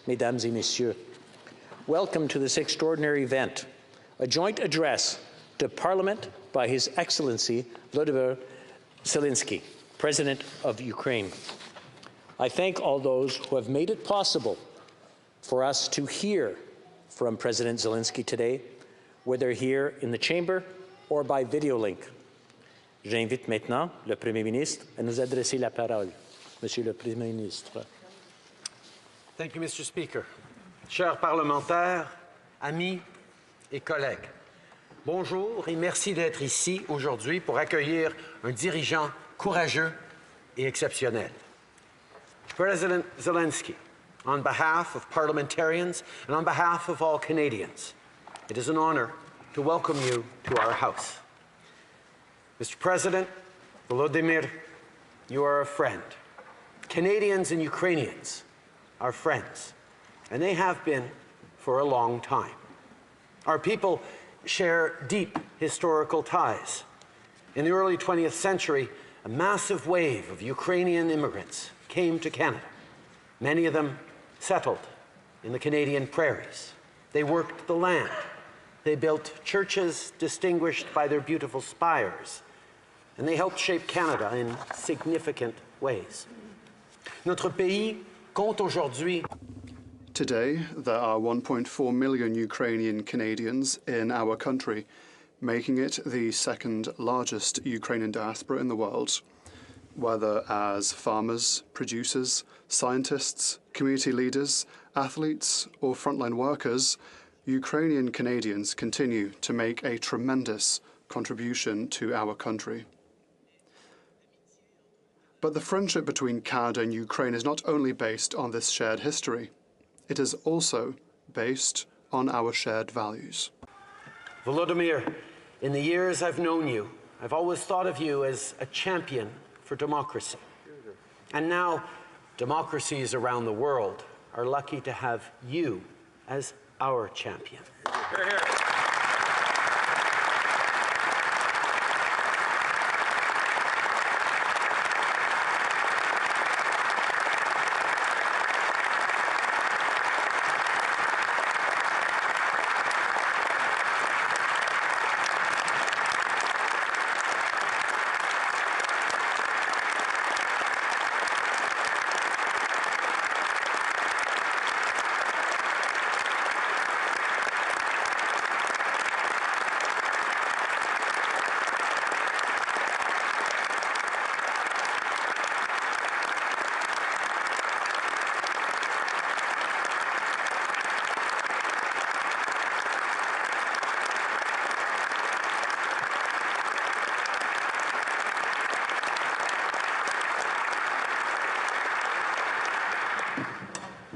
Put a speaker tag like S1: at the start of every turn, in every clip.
S1: Mesdames et Messieurs, welcome to this extraordinary event, a joint address to Parliament by His Excellency Volodymyr Zelensky, President of Ukraine. I thank all those who have made it possible for us to hear from President Zelensky today, whether here in the chamber or by video link. J'invite maintenant le Premier ministre à nous adresser la parole. Monsieur le Premier ministre.
S2: Thank you, Mr. Speaker. Chers parlementaires, amis et collègues, bonjour et merci d'être ici aujourd'hui pour accueillir un dirigeant courageux et exceptionnel. President Zelensky, on behalf of parliamentarians and on behalf of all Canadians, it is an honor to welcome you to our House. Mr. President, Volodymyr, you are a friend. Canadians and Ukrainians are friends, and they have been for a long time. Our people share deep historical ties. In the early 20th century, a massive wave of Ukrainian immigrants came to Canada. Many of them settled in the Canadian prairies. They worked the land. They built churches distinguished by their beautiful spires, and they helped shape Canada in significant ways. Notre pays compte aujourd'hui.
S3: Today, there are 1.4 million Ukrainian Canadians in our country, making it the second largest Ukrainian diaspora in the world. Whether as farmers, producers, scientists, community leaders, athletes, or frontline workers, Ukrainian Canadians continue to make a tremendous contribution to our country. But the friendship between Canada and Ukraine is not only based on this shared history, it is also based on our shared values.
S2: Volodymyr, in the years I've known you, I've always thought of you as a champion for democracy. And now, democracies around the world are lucky to have you as our champion. Hear, hear.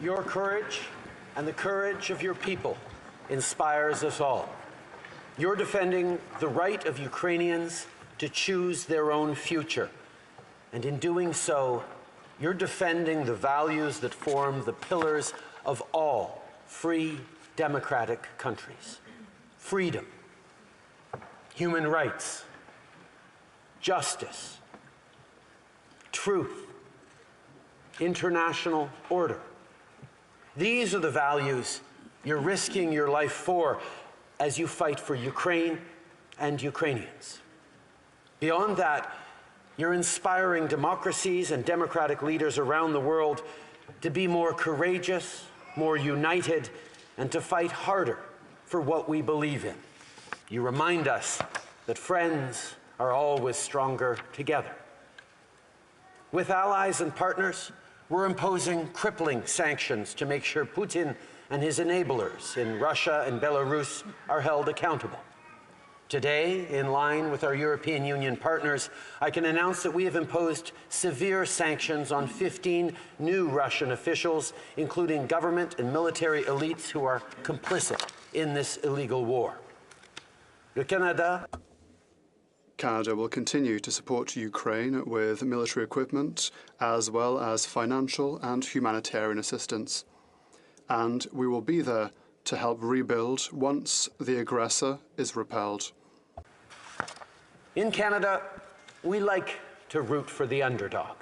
S2: Your courage and the courage of your people inspires us all. You're defending the right of Ukrainians to choose their own future. And in doing so, you're defending the values that form the pillars of all free, democratic countries. Freedom, human rights, justice, truth, international order. These are the values you're risking your life for as you fight for Ukraine and Ukrainians. Beyond that, you're inspiring democracies and democratic leaders around the world to be more courageous, more united, and to fight harder for what we believe in. You remind us that friends are always stronger together. With allies and partners, we're imposing crippling sanctions to make sure Putin and his enablers in Russia and Belarus are held accountable. Today, in line with our European Union partners, I can announce that we have imposed severe sanctions on 15 new Russian officials, including government and military elites who are complicit in this illegal war.
S3: Canada will continue to support Ukraine with military equipment as well as financial and humanitarian assistance. And we will be there to help rebuild once the aggressor is repelled.
S2: In Canada, we like to root for the underdog.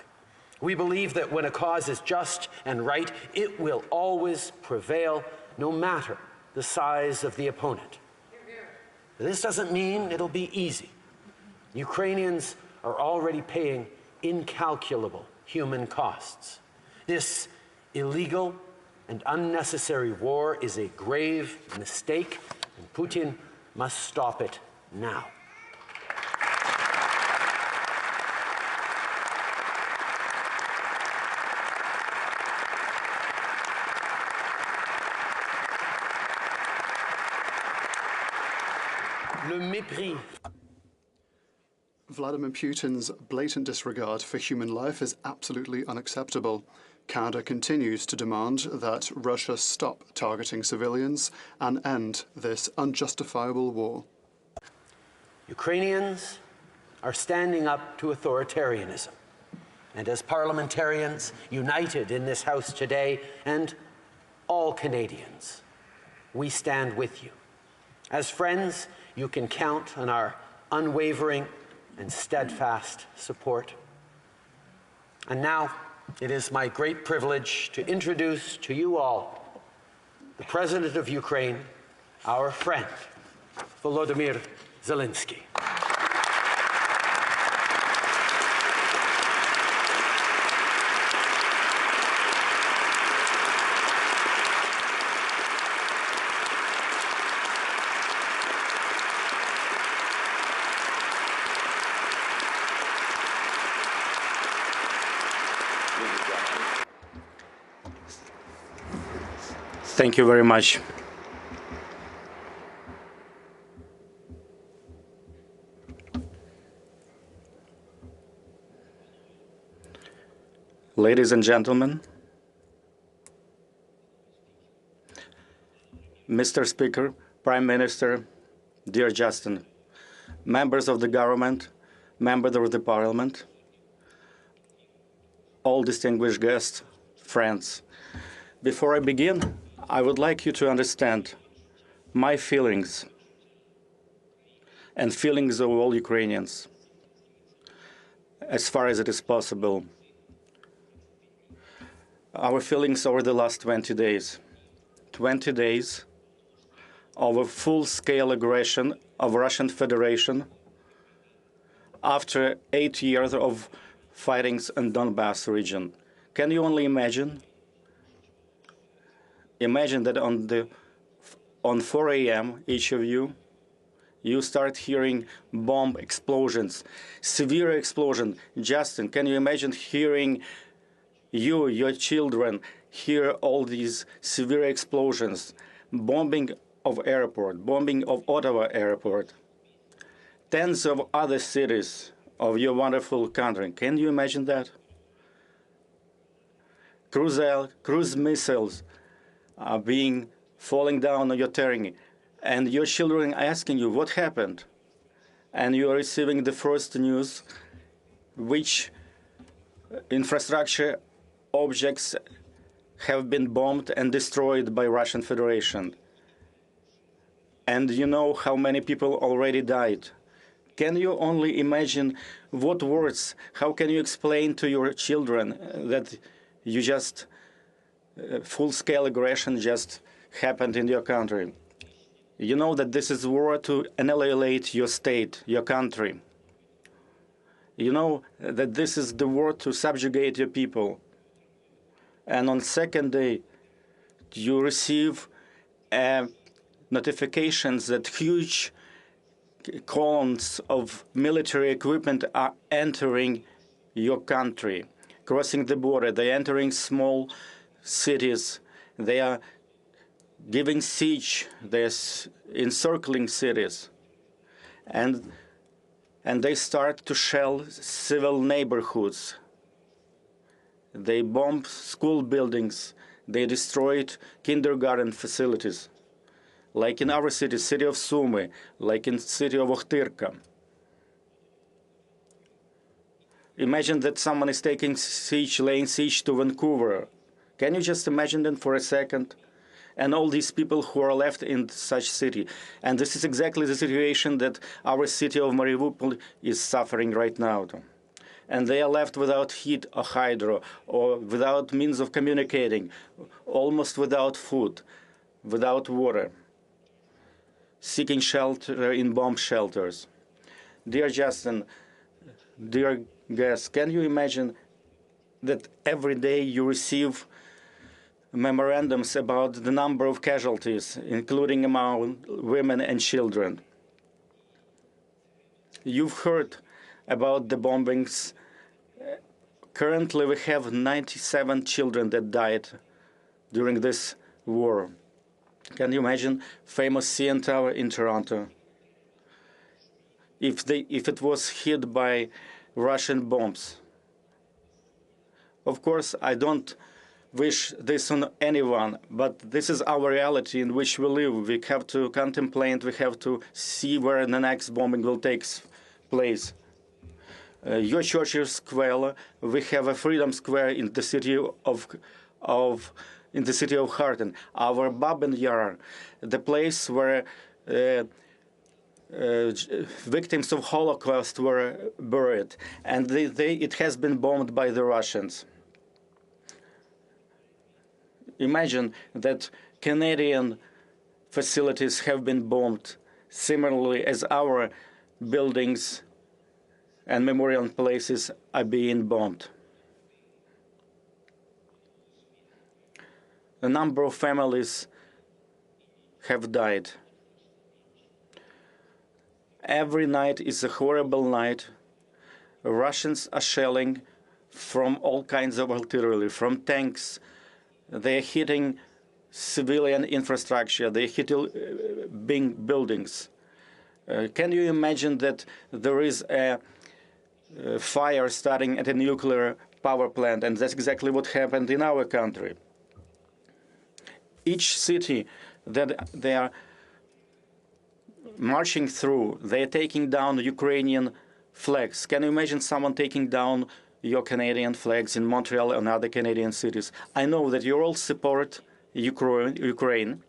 S2: We believe that when a cause is just and right, it will always prevail, no matter the size of the opponent. This doesn't mean it'll be easy. Ukrainians are already paying incalculable human costs. This illegal and unnecessary war is a grave mistake, and Putin must stop it now. Le mépris.
S3: Vladimir Putin's blatant disregard for human life is absolutely unacceptable. Canada continues to demand that Russia stop targeting civilians and end this unjustifiable war.
S2: Ukrainians are standing up to authoritarianism. And as parliamentarians united in this House today, and all Canadians, we stand with you. As friends, you can count on our unwavering and steadfast support. And now, it is my great privilege to introduce to you all the President of Ukraine, our friend, Volodymyr Zelensky.
S4: Thank you very much. Ladies and gentlemen, Mr. Speaker, Prime Minister, dear Justin, members of the government, members of the Parliament, all distinguished guests, friends. Before I begin, I would like you to understand my feelings and feelings of all Ukrainians, as far as it is possible. Our feelings over the last 20 days. 20 days of a full-scale aggression of Russian Federation after 8 years of fightings in Donbass region. Can you only imagine? Imagine that on 4 a.m., each of you start hearing bomb explosions, severe explosion. Justin, can you imagine hearing your children hear all these severe explosions, bombing of airport, bombing of Ottawa airport, tens of other cities of your wonderful country. Can you imagine that? Cruise missiles are falling down on your terrain, and your children asking you what happened, and you are receiving the first news which infrastructure objects have been bombed and destroyed by Russian Federation. And you know how many people already died. Can you only imagine what words, how can you explain to your children that you just full-scale aggression just happened in your country? You know that this is war to annihilate your state, your country. You know that this is the war to subjugate your people. And on second day, you receive notifications that huge columns of military equipment are entering your country, crossing the border. They're entering small cities. They are giving siege. They're encircling cities. And they start to shell civil neighborhoods. They bomb school buildings. They destroyed kindergarten facilities. Like in our city, city of Sumy, like in city of Ochtyrka. Imagine that someone is taking siege, laying siege to Vancouver. Can you just imagine that for a second? And all these people who are left in such city. And this is exactly the situation that our city of Mariupol is suffering right now. and they are left without heat or hydro, or without means of communicating, almost without food, without water, seeking shelter in bomb shelters. Dear Justin, dear guests, can you imagine that every day you receive memorandums about the number of casualties, including among women and children? You've heard about the bombings. Currently, we have 97 children that died during this war. Can you imagine famous CN Tower in Toronto? If it was hit by Russian bombs. Of course, I don't wish this on anyone, but this is our reality in which we live. We have to contemplate, we have to see where the next bombing will take place. Your Churchill Square, we have a Freedom Square in the city of Harton. Our Babin Yar, the place where victims of Holocaust were buried, and it has been bombed by the Russians. Imagine that Canadian facilities have been bombed similarly as our buildings and memorial places are being bombed. A number of families have died. Every night is a horrible night. Russians are shelling from all kinds of artillery, from tanks. They're hitting civilian infrastructure. They're hitting big buildings. Can you imagine that there is a fire starting at a nuclear power plant? And that's exactly what happened in our country. Each city that they are marching through, they're taking down Ukrainian flags. Can you imagine someone taking down your Canadian flags in Montreal and other Canadian cities? I know that you all support Ukraine.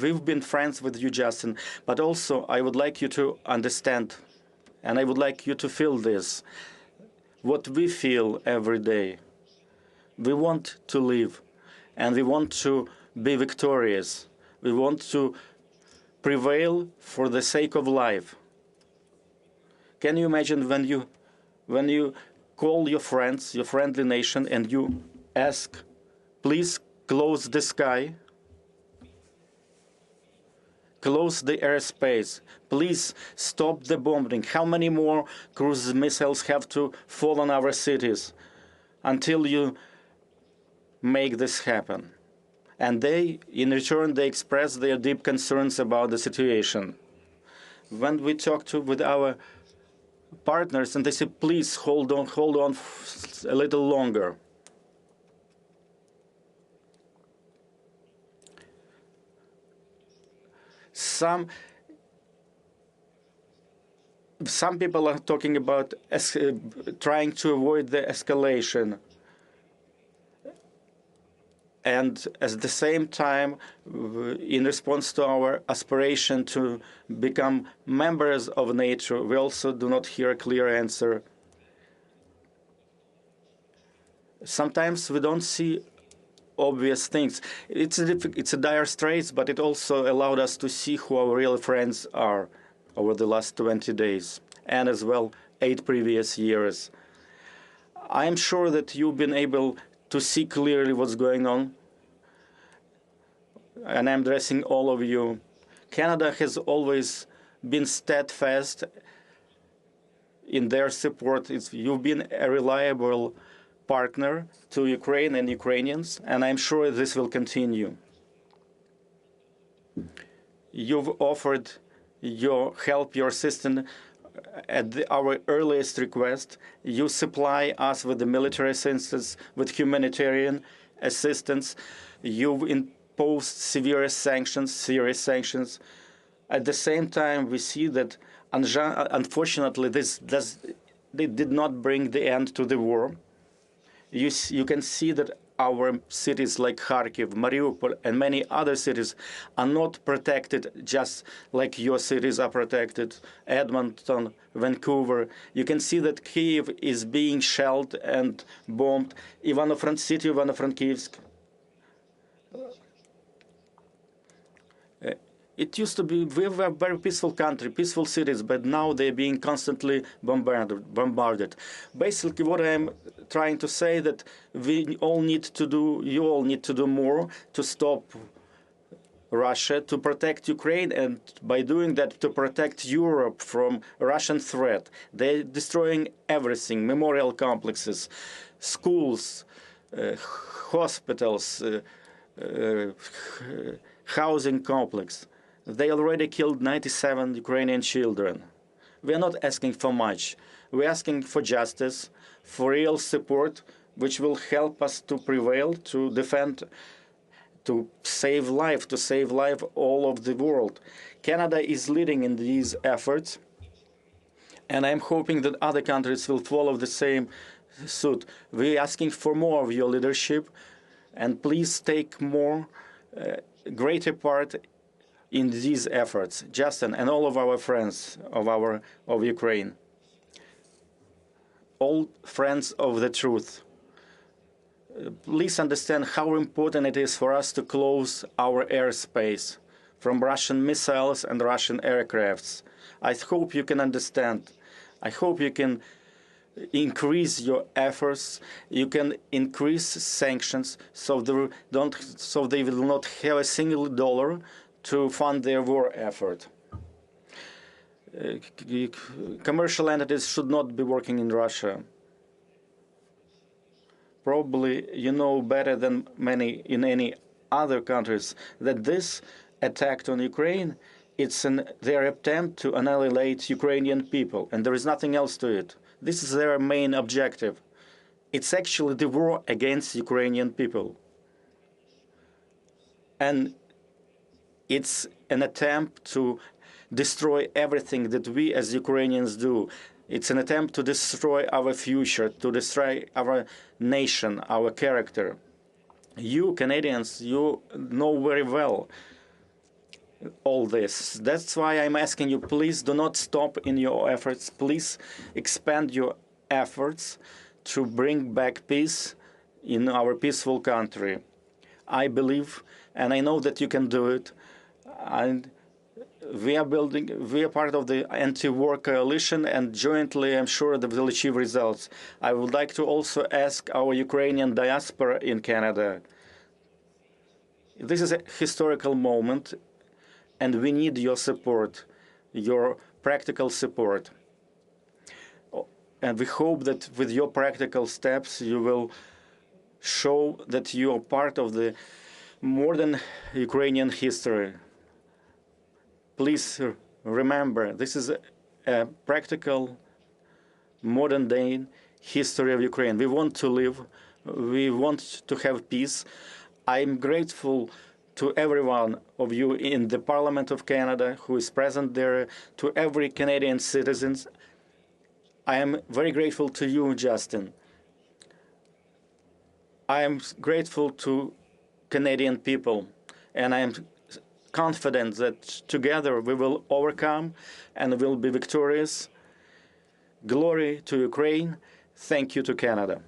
S4: We've been friends with you, Justin, but also I would like you to understand, and I would like you to feel this, what we feel every day. We want to live, and we want to be victorious. We want to prevail for the sake of life. Can you imagine when you call your friends, your friendly nation, and you ask, please close the sky, close the airspace, please stop the bombing. How many more cruise missiles have to fall on our cities until you make this happen? And they, in return, they express their deep concerns about the situation. When we talk with our partners, and they say, please hold on a little longer. Some people are talking about trying to avoid the escalation. And at the same time, in response to our aspiration to become members of NATO, we also do not hear a clear answer. Sometimes we don't see obvious things. It's a dire straits, but it also allowed us to see who our real friends are over the last 20 days, and as well 8 previous years. I'm sure that you've been able to see clearly what's going on, and I'm addressing all of you. Canada has always been steadfast in their support. You've been a reliable partner to Ukraine and Ukrainians, and I'm sure this will continue. You've offered your help, your assistance at our earliest request. You supply us with the military assistance, with humanitarian assistance. You've imposed serious sanctions. At the same time, we see that, unfortunately, they did not bring the end to the war. You can see that our cities like Kharkiv, Mariupol, and many other cities are not protected just like your cities are protected, Edmonton, Vancouver. You can see that Kyiv is being shelled and bombed, city of Ivano-Frankivsk. It used to be, we were a very peaceful country, peaceful cities, but now they're being constantly bombarded. Basically, what I'm trying to say that we all need to do, you all need to do more to stop Russia, to protect Ukraine, and by doing that, to protect Europe from Russian threat. They're destroying everything, memorial complexes, schools, hospitals, housing complex. They already killed 97 Ukrainian children. We are not asking for much. We're asking for justice, for real support, which will help us to prevail, to defend, to save life all of the world. Canada is leading in these efforts, and I'm hoping that other countries will follow the same suit. We're asking for more of your leadership, and please take more, greater part in these efforts, Justin and all of our friends of Ukraine, all friends of the truth. Please understand how important it is for us to close our airspace from Russian missiles and Russian aircrafts. I hope you can understand. I hope you can increase your efforts. You can increase sanctions so they will not have a single dollar to fund their war effort. Commercial entities should not be working in Russia. Probably you know better than many in any other countries that this attack on Ukraine, it's their attempt to annihilate Ukrainian people, and there is nothing else to it. This is their main objective. It's actually the war against Ukrainian people. And it's an attempt to destroy everything that we as Ukrainians do. It's an attempt to destroy our future, to destroy our nation, our character. You Canadians, you know very well all this. That's why I'm asking you, please do not stop in your efforts. Please expand your efforts to bring back peace in our peaceful country. I believe, and I know that you can do it. And we are part of the anti-war coalition, and jointly I'm sure that we'll achieve results. I would like to also ask our Ukrainian diaspora in Canada. This is a historical moment, and we need your support, your practical support. And we hope that with your practical steps, you will show that you are part of the modern Ukrainian history. Please remember, this is a practical, modern-day history of Ukraine. We want to live. We want to have peace. I'm grateful to every one of you in the Parliament of Canada who is present there, to every Canadian citizen. I am very grateful to you, Justin. I am grateful to Canadian people, and I am confident that together we will overcome and will be victorious. Glory to Ukraine. Thank you to Canada.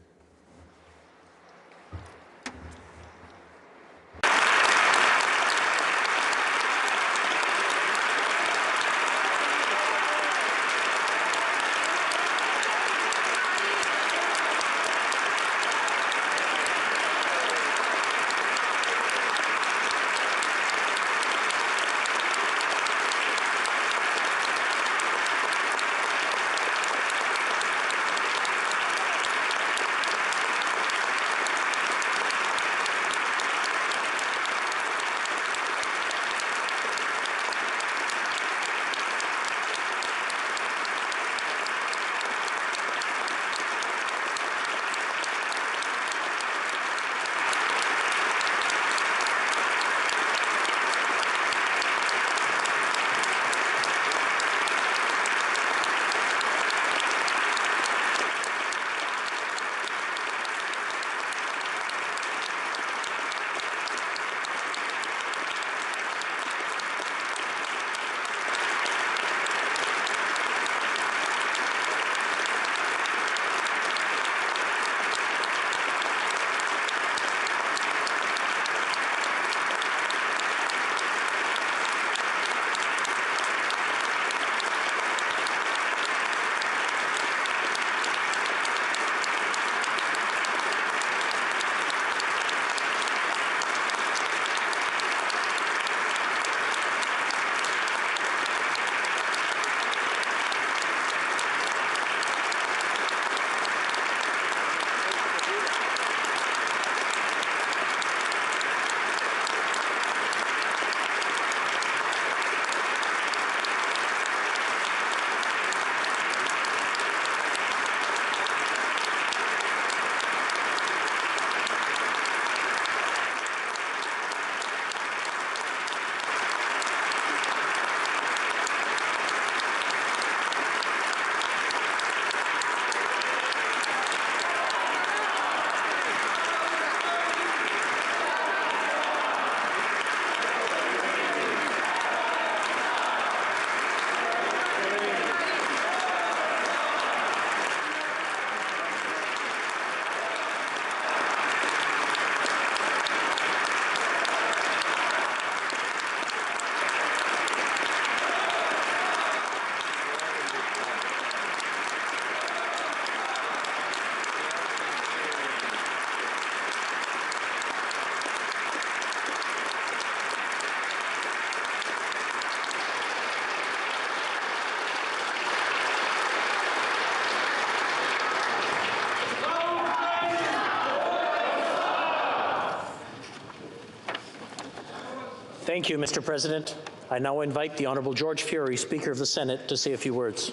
S1: Thank you, Mr. President. I now invite the Honourable George Fury, Speaker of the Senate, to say a few words.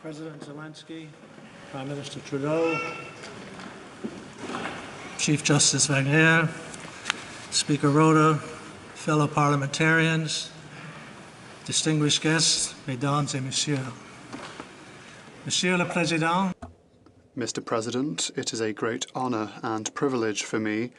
S5: President Zelensky, Prime Minister Trudeau, Chief Justice Wagner, Speaker Rota, fellow parliamentarians, distinguished guests, mesdames et messieurs. Monsieur le Président,
S3: Mr. President, it is a great honour and privilege for me